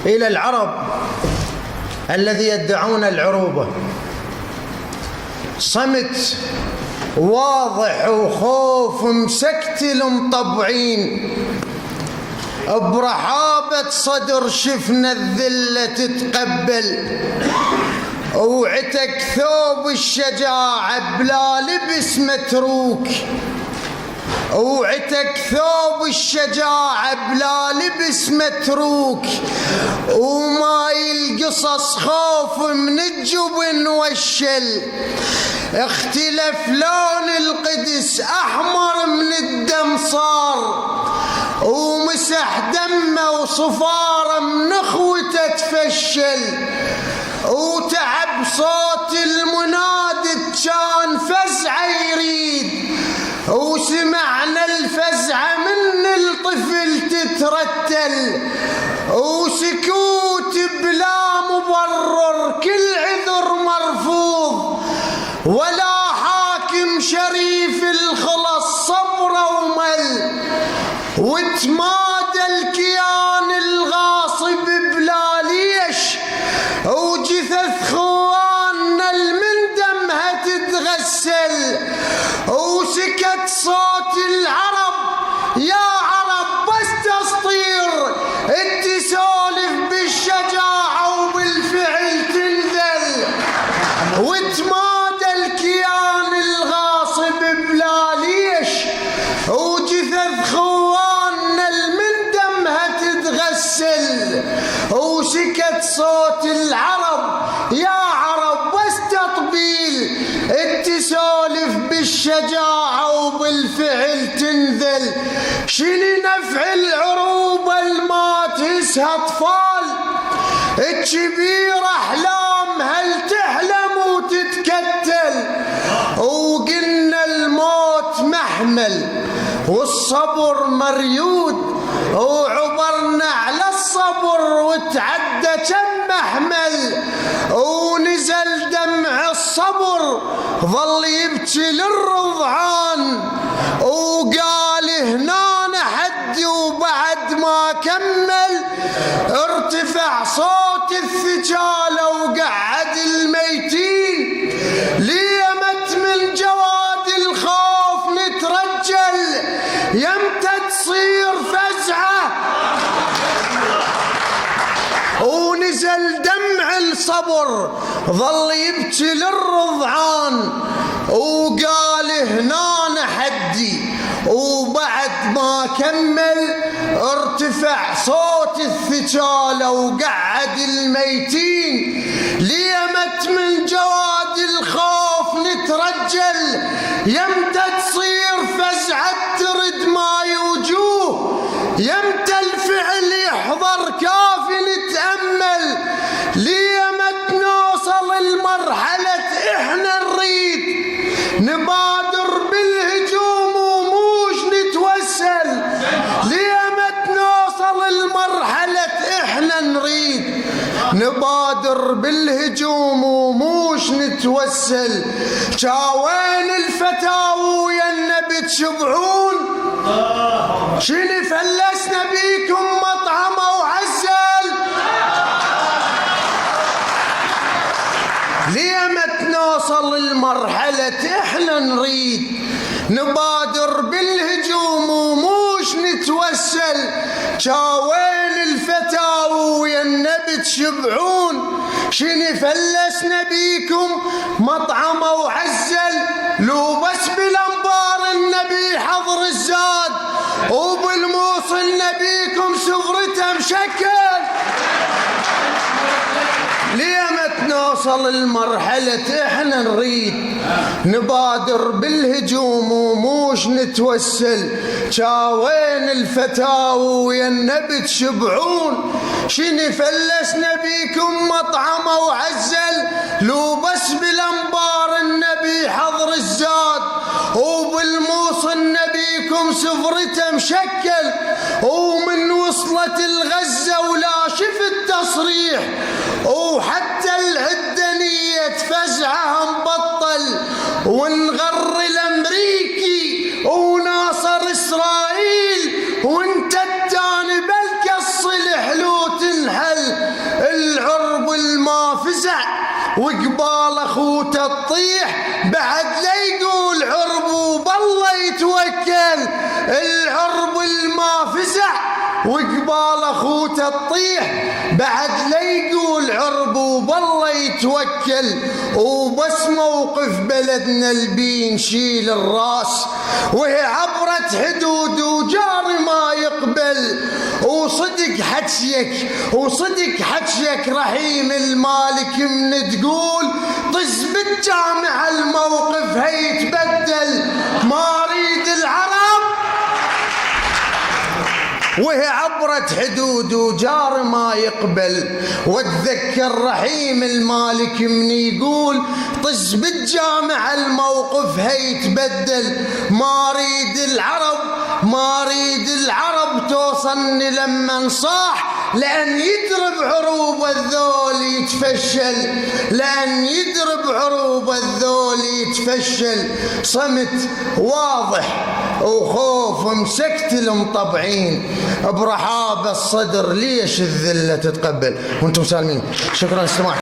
إلى العرب الذي يدعون العروبة. صمت واضح وخوف مسكتل مطبعين، برحابة صدر شفنا الذلة تتقبل، وعتك ثوب الشجاعة بلا لبس متروك، وعتك ثوب الشجاعة بلا لبس متروك، وماي القصص خوف من الجبن والشل، اختلف لون القدس أحمر من الدم صار، ومسح دمه وصفاره من اخوته تفشل، وتعب صوت المنادي كان فزعه يريد، وسمعنا الفزعه من الطفل تترتل، وسكوت بلا مبرر كل عذر مرفوض، ولا حاكم شريف الخلص صبره ومل، وتمادى الكيان الغاصب بلا ليش، وجثث خواننا المن دمها تتغسل، وسكت صوت العرب يا عرب بس تسطير، التسولف بالشجاعة وبالفعل تنذل، وتمادى الكيان الغاصب بلا ليش، وجثث خواننا المن دمها تتغسل، وسكت صوت العرب يا عرب بس تطبيل، التسولف بالشجاعة وبالفعل تنذل، شني نفع العروبة الما تسها أطفال، الكبير أحلام هل تحلم وتتكتل، وقلنا الموت محمل والصبر مريود، وعبرنا على الصبر وتعدى كم محمل، ونزل دمع الصبر ظل يبكي للرضعان، وقال هنا نحدي وبعد ما كمل، ارتفع صوت الثجالة وقعد الميتين، ليمت من جواد الخوف نترجل، يمتى تصير فزعة، ونزل دمع الصبر ظل يبكي للرضعان، وقال هنا نحدي وبعد ما كمل، ارتفع صوت الثجالة وقعد الميتين، ليمت من جواد الخوف نترجل، يمتى تصير فزعة ترد ماي وجوه، يمتى الفعل يحضر كافي نتأمل، ليمت نوصل المرحلة احنا نريد نبادر بالهجوم وموش نتوسل، ليمت نوصل المرحلة احنا نريد نبادر بالهجوم وموش نتوسل، شاوين الفتاوى ويا النبي تشبعون، شني فلسنا بيكم مطعمة وعزل، ليمت نوصل المرحلة احنا نريد نبادر بالهجوم وموش نتوسل، شاوين الفتاوى ويا النبي تشبعون، شني فلسنا بيكم مطعمة وعزل، لو بس بالانبار النبي حضر الزاد، وبالموصل نبيكم سفرته مشكل، ليمت نوصل المرحلة احنا نريد نبادر بالهجوم وموش نتوسل، شاوين الفتاوى ويا النبي تشبعون، شني فلسنا بيكم مطعمة وعزل، لو بس بالانبار النبي حضر الزاد، وبالموصل نبيكم سفرته مشكل، ومن وصلت الغزة ولا شفت تصريح، وحتى العدنية فزعها مبطل، ونغر الامريكي وناصر اسرائيل، وانت التاني بلك الصلح لو تنحل، وقبال اخوته تطيح بعد لا يقول عربو بالله يتوكل. العرب الما فزع وقبال اخوته تطيح بعد لا يقول عربو بالله يتوكل. وبس موقف بلدنا البين شيل الراس وهي عبرت حدود وجاري ما يقبل. وصدق حكيك رحيم المالك من تقول طز بالجامعة الموقف هيتبدل. ما اريد العرب وهي عبرت حدود وجار ما يقبل. واتذكر رحيم المالك من يقول طز بالجامعة الموقف هيتبدل. ما اريد العرب توصلني لما صاح لأن يدرب عروب الذول يتفشل. صمت واضح وخوف مسكت المطبعين برحاب الصدر. ليش الذلة تتقبل؟ وانتم سالمين. شكرا استماع.